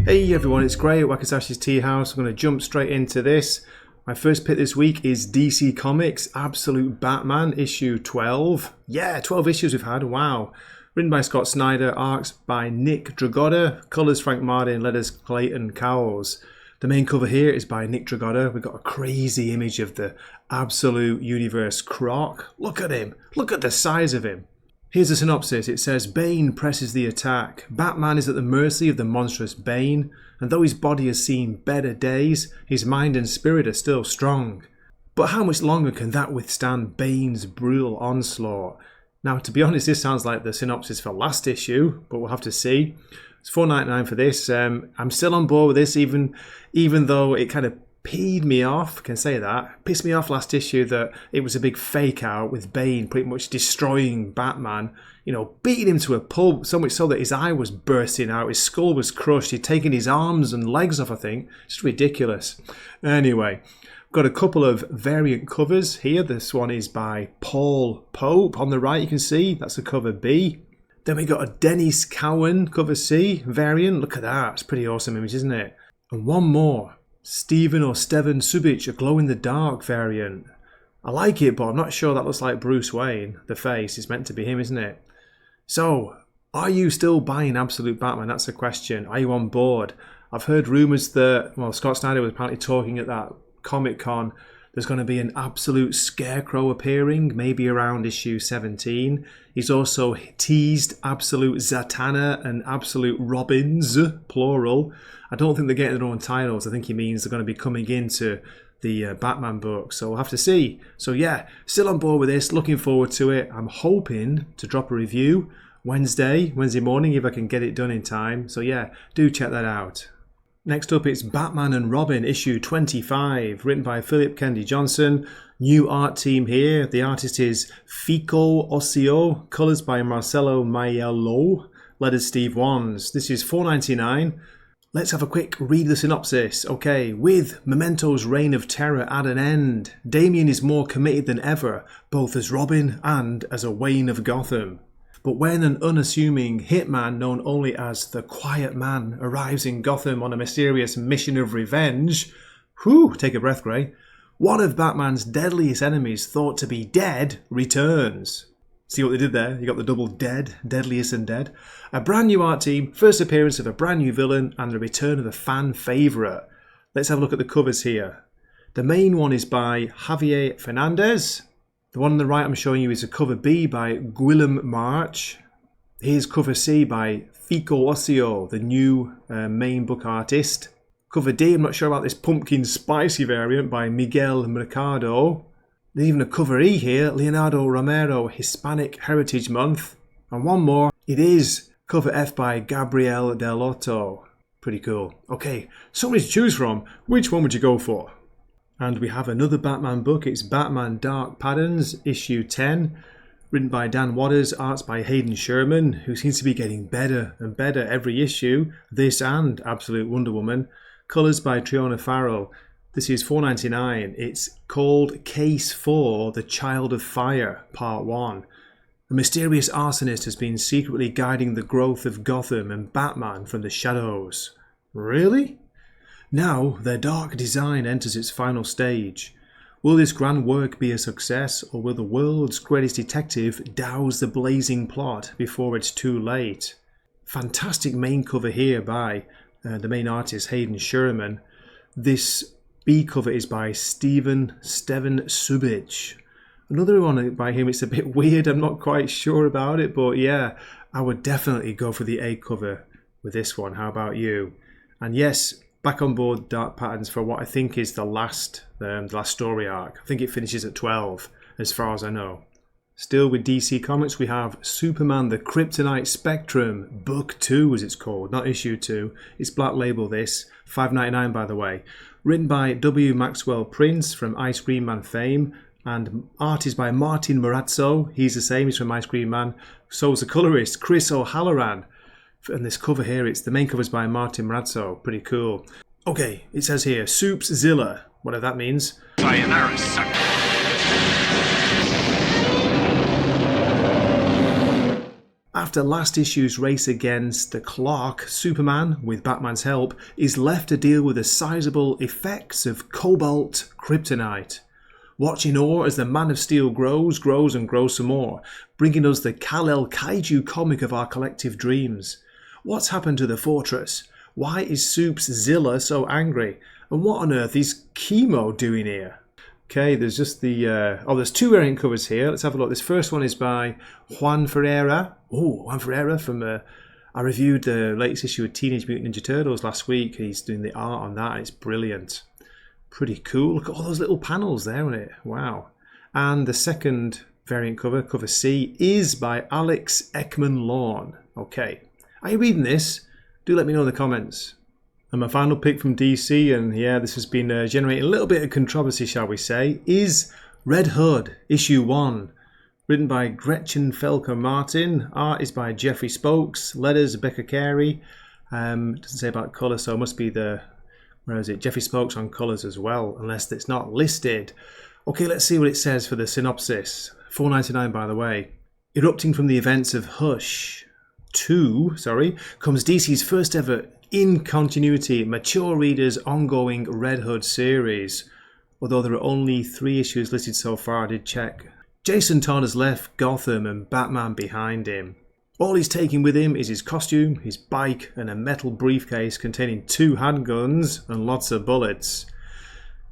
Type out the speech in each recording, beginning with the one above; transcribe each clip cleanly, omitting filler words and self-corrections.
Hey everyone, it's Gray at Wakasashi's Tea House. I'm going to jump straight into this. My first pick this week is DC Comics Absolute Batman issue 12. Yeah, 12 issues we've had, wow. Written by Scott Snyder, arts by Nick Dragotta, colours Frank Martin, letters Clayton Cowles. The main cover here is by Nick Dragotta. We've got a crazy image of the Absolute Universe Croc. Look at him, look at the size of him. Here's a synopsis. It says, Bane presses the attack. Batman is at the mercy of the monstrous Bane, and though his body has seen better days, his mind and spirit are still strong. But how much longer can that withstand Bane's brutal onslaught? Now, to be honest, this sounds like the synopsis for last issue, but we'll have to see. It's $4.99 for this. I'm still on board with this, even though it kind of peed me off, can say that. Pissed me off last issue that it was a big fake out with Bane pretty much destroying Batman, beating him to a pulp, so much so that his eye was bursting out, his skull was crushed, he'd taken his arms and legs off, I think. Just ridiculous. Anyway, got a couple of variant covers here. This one is by Paul Pope. On the right you can see, that's the cover B. Then we got a Dennis Cowan cover C variant. Look at that, it's a pretty awesome image, isn't it? And one more. Steven Subic, a glow-in-the-dark variant. I like it, but I'm not sure that looks like Bruce Wayne. The face is meant to be him, isn't it? So, are you still buying Absolute Batman? That's the question. Are you on board? I've heard rumours that, Scott Snyder was apparently talking at that Comic-Con. There's going to be an Absolute Scarecrow appearing, maybe around issue 17. He's also teased Absolute Zatanna and Absolute Robins, plural. I don't think they're getting their own titles. I think he means they're going to be coming into the Batman book. So we'll have to see. So yeah, still on board with this. Looking forward to it. I'm hoping to drop a review Wednesday morning if I can get it done in time. So yeah, do check that out. Next up, it's Batman and Robin, issue 25, written by Philip Kennedy Johnson. New art team here. The artist is Fico Ossio, colours by Marcelo Maiello, letters Steve Wands. This is $4.99. Let's have a quick read of the synopsis. Okay, with Memento's reign of terror at an end, Damian is more committed than ever, both as Robin and as a Wayne of Gotham. But when an unassuming hitman known only as the Quiet Man arrives in Gotham on a mysterious mission of revenge, take a breath, Gray, one of Batman's deadliest enemies thought to be dead returns. See what they did there? You got the double dead, deadliest and dead. A brand new art team, first appearance of a brand new villain, and the return of a fan favourite. Let's have a look at the covers here. The main one is by Javier Fernandez. The one on the right I'm showing you is a cover B by Guillem March. Here's cover C by Fico Ossio, the new main book artist. Cover D, I'm not sure about this pumpkin spicy variant by Miguel Mercado. There's even a cover E here, Leonardo Romero, Hispanic Heritage Month. And one more, it is cover F by Gabriel Delotto. Pretty cool. Okay, so many to choose from. Which one would you go for? And we have another Batman book. It's Batman Dark Patterns, issue 10. Written by Dan Watters, arts by Hayden Sherman, who seems to be getting better and better every issue. This and Absolute Wonder Woman. Colours by Triona Farrell. This is $4.99. It's called Case 4, The Child of Fire, Part 1. A mysterious arsonist has been secretly guiding the growth of Gotham and Batman from the shadows. Really? Now, their dark design enters its final stage. Will this grand work be a success, or will the world's greatest detective douse the blazing plot before it's too late? Fantastic main cover here by the main artist Hayden Sherman. This B cover is by Steven Subic. Another one by him, it's a bit weird, I'm not quite sure about it, but yeah, I would definitely go for the A cover with this one. How about you? And yes, back on board Dark Patterns for what I think is the last story arc. I think it finishes at 12, as far as I know. Still with DC Comics, we have Superman the Kryptonite Spectrum, Book 2 as it's called, not Issue 2. It's Black Label this, $5.99 by the way. Written by W. Maxwell Prince from Ice Cream Man fame, and art is by Martin Morazzo. He's the same, he's from Ice Cream Man. So is the colourist, Chris O'Halloran. And this cover here, the main cover is by Martin Morazzo. Pretty cool. Okay, it says here, Soupzilla, whatever that means. Sayonara, sucker. After last issue's race against the clock, Superman, with Batman's help, is left to deal with the sizable effects of cobalt kryptonite. Watch in awe as the Man of Steel grows and grows some more, bringing us the Kal-El Kaiju comic of our collective dreams. What's happened to the fortress? Why is Soup's Zilla so angry? And what on earth is Chemo doing here? Okay, there's just the... there's two variant covers here. Let's have a look. This first one is by Juan Ferreira. Oh, Juan Ferreira from... I reviewed the latest issue of Teenage Mutant Ninja Turtles last week. He's doing the art on that. It's brilliant. Pretty cool. Look at all those little panels there, isn't it? Wow. And the second variant cover, cover C, is by Alex Ekman-Lawn. Okay. Are you reading this? Do let me know in the comments. And my final pick from DC, and yeah, this has been generating a little bit of controversy, shall we say, is Red Hood, issue 1. Written by Gretchen Felker Martin. Art is by Jeffrey Spokes. Letters, Becca Carey. Doesn't say about colour, so it must be the... Where is it? Jeffrey Spokes on colours as well, unless it's not listed. Okay, let's see what it says for the synopsis. $4.99, by the way. Erupting from the events of Hush 2, comes DC's first ever in-continuity, mature readers ongoing Red Hood series. Although there are only 3 issues listed so far, I did check. Jason Todd has left Gotham and Batman behind him. All he's taking with him is his costume, his bike, and a metal briefcase containing 2 handguns and lots of bullets.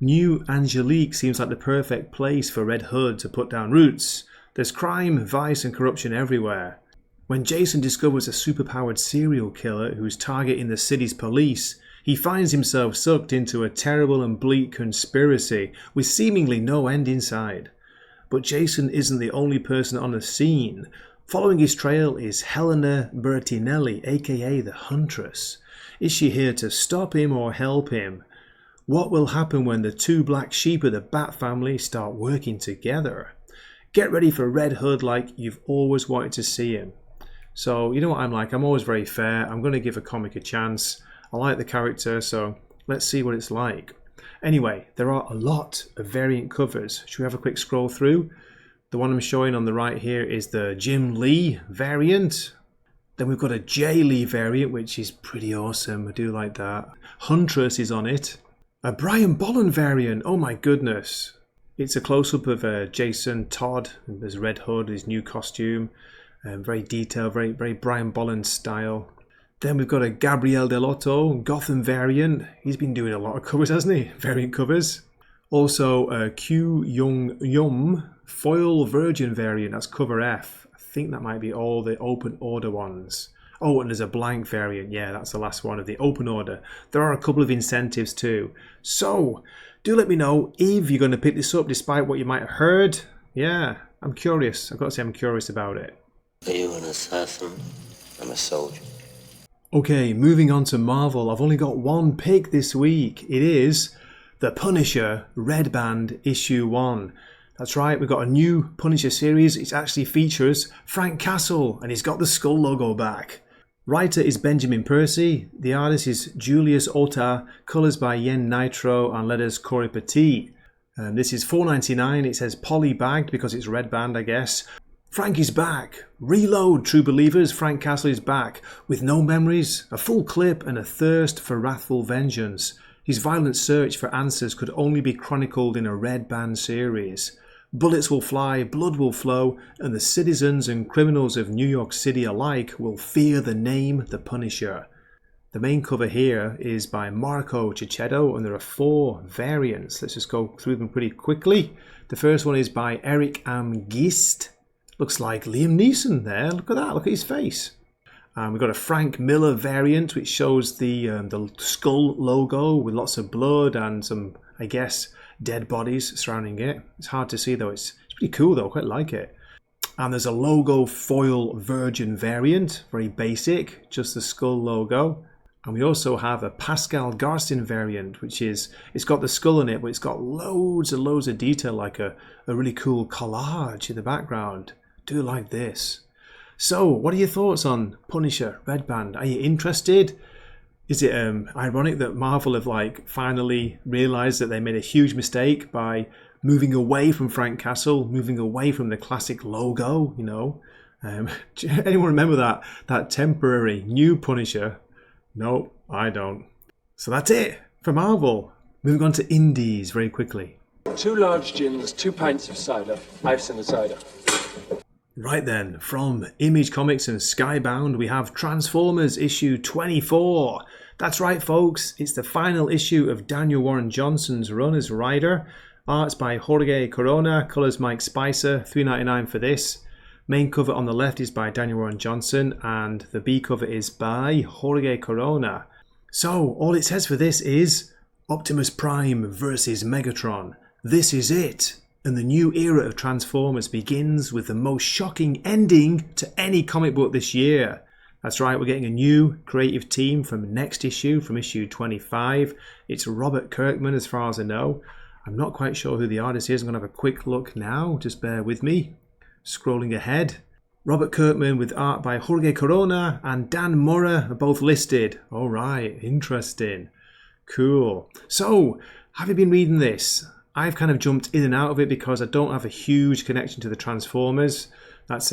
New Angelique seems like the perfect place for Red Hood to put down roots. There's crime, vice, and corruption everywhere. When Jason discovers a superpowered serial killer who's targeting the city's police, he finds himself sucked into a terrible and bleak conspiracy with seemingly no end in sight. But Jason isn't the only person on the scene. Following his trail is Helena Bertinelli, aka the Huntress. Is she here to stop him or help him? What will happen when the 2 black sheep of the Bat family start working together? Get ready for Red Hood like you've always wanted to see him. So, you know what I'm like, I'm always very fair. I'm going to give a comic a chance. I like the character, so let's see what it's like. Anyway, there are a lot of variant covers. Should we have a quick scroll through? The one I'm showing on the right here is the Jim Lee variant. Then we've got a Jay Lee variant, which is pretty awesome. I do like that. Huntress is on it. A Brian Bolland variant. Oh my goodness. It's a close-up of Jason Todd. There's Red Hood, his new costume. Very detailed, very Brian Bolland style. Then we've got a Gabriel Delotto Gotham variant. He's been doing a lot of covers, hasn't he? Variant covers. Also a Q Young Yum foil virgin variant. That's cover F. I think that might be all the open order ones. Oh, and there's a blank variant. Yeah, that's the last one of the open order. There are a couple of incentives too. So, do let me know if you're going to pick this up despite what you might have heard. Yeah, I'm curious. I've got to say I'm curious about it. Are you an assassin? I'm a soldier. Okay, moving on to Marvel. I've only got one pick this week. It is The Punisher Red Band issue 1. That's right, we've got a new Punisher series. It actually features Frank Castle and he's got the skull logo back. Writer is Benjamin Percy. The artist is Julius Ota. Colours by Yen Nitro and letters Corey Petit. This is $4.99. It says poly-bagged because it's Red Band, I guess. Frank is back. Reload, true believers. Frank Castle is back with no memories, a full clip and a thirst for wrathful vengeance. His violent search for answers could only be chronicled in a Red Band series. Bullets will fly, blood will flow, and the citizens and criminals of New York City alike will fear the name The Punisher. The main cover here is by Marco Cicchetto, and there are 4 variants. Let's just go through them pretty quickly. The first one is by Eric M. Gist. Looks like Liam Neeson there. Look at that. Look at his face. We've got a Frank Miller variant, which shows the skull logo with lots of blood and some, I guess, dead bodies surrounding it. It's hard to see though. It's pretty cool though. I quite like it. And there's a logo foil virgin variant. Very basic. Just the skull logo. And we also have a Pascal Garcin variant, which is, it's got the skull in it, but it's got loads and loads of detail, like a really cool collage in the background. Do like this. So, what are your thoughts on Punisher Red Band? Are you interested? Is it ironic that Marvel have finally realised that they made a huge mistake by moving away from Frank Castle, moving away from the classic logo, you know? Anyone remember that temporary new Punisher? No, I don't. So that's it for Marvel. Moving on to indies very quickly. 2 large gins, 2 pints of cider. I've seen the cider. Right then, from Image Comics and Skybound, we have Transformers issue 24. That's right, folks, it's the final issue of Daniel Warren Johnson's run as writer. Arts by Jorge Corona, colours Mike Spicer, $3.99 for this. Main cover on the left is by Daniel Warren Johnson, and the B cover is by Jorge Corona. So, all it says for this is Optimus Prime versus Megatron. This is it. And the new era of Transformers begins with the most shocking ending to any comic book this year. That's right, we're getting a new creative team from next issue, from issue 25. It's Robert Kirkman as far as I know. I'm not quite sure who the artist is. I'm going to have a quick look now, just bear with me. Scrolling ahead. Robert Kirkman with art by Jorge Corona and Dan Murrah are both listed. Alright, interesting. Cool. So, have you been reading this? I've kind of jumped in and out of it because I don't have a huge connection to the Transformers. That's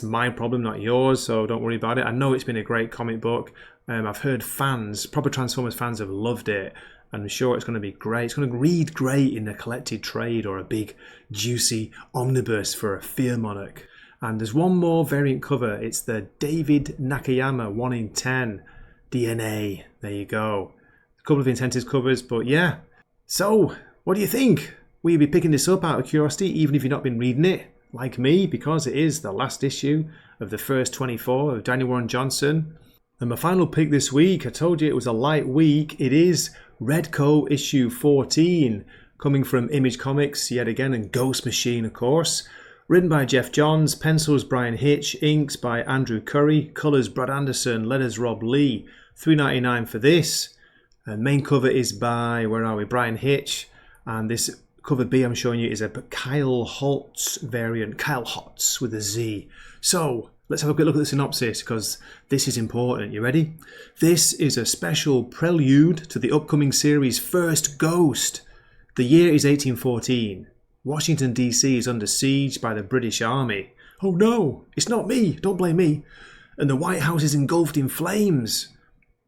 my problem, not yours, so don't worry about it. I know it's been a great comic book. I've heard fans, proper Transformers fans, have loved it. And I'm sure it's going to be great. It's going to read great in a collected trade or a big, juicy omnibus for a Fear Monarch. And there's one more variant cover. It's the David Nakayama 1 in 10 DNA. There you go. A couple of intensive covers, but yeah. So, what do you think? Will you be picking this up out of curiosity, even if you've not been reading it, like me, because it is the last issue of the first 24 of Daniel Warren Johnson? And my final pick this week, I told you it was a light week. It is Redcoat issue 14, coming from Image Comics yet again, and Ghost Machine, of course. Written by Jeff Johns, pencils Brian Hitch, inks by Andrew Curry, colours Brad Anderson, letters Rob Lee. $3.99 for this. And main cover is by, Brian Hitch. And this cover B I'm showing you is a Kyle Holtz variant. Kyle Holtz with a Z. So, let's have a quick look at the synopsis because this is important. You ready? This is a special prelude to the upcoming series' first Ghost. The year is 1814. Washington DC is under siege by the British Army. Oh no, it's not me, don't blame me. And the White House is engulfed in flames.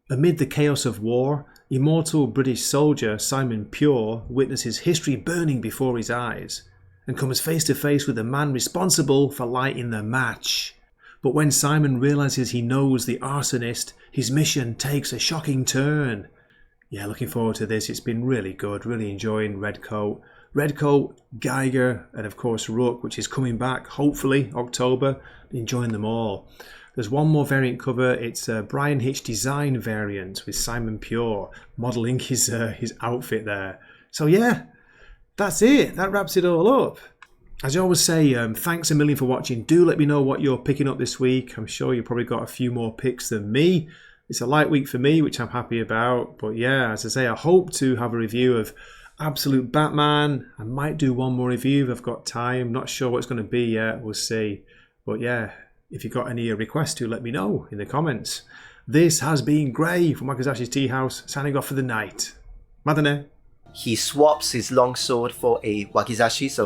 Amid the chaos of war, immortal British soldier Simon Pure witnesses history burning before his eyes and comes face to face with the man responsible for lighting the match. But when Simon realises he knows the arsonist, his mission takes a shocking turn. Yeah, looking forward to this. It's been really good, really enjoying Redcoat. Redcoat, Geiger, and of course Rook, which is coming back, hopefully, October. Enjoying them all. There's one more variant cover. It's a Brian Hitch design variant with Simon Pure modelling his outfit there. So yeah, that's it. That wraps it all up. As I always say, thanks a million for watching. Do let me know what you're picking up this week. I'm sure you've probably got a few more picks than me. It's a light week for me, which I'm happy about. But yeah, as I say, I hope to have a review of Absolute Batman. I might do one more review if I've got time. Not sure what it's going to be yet. We'll see. But yeah, if you've got any requests, do let me know in the comments. This has been Gray from Wakazashi's Tea House, signing off for the night. Madane. He swaps his longsword for a wakizashi, so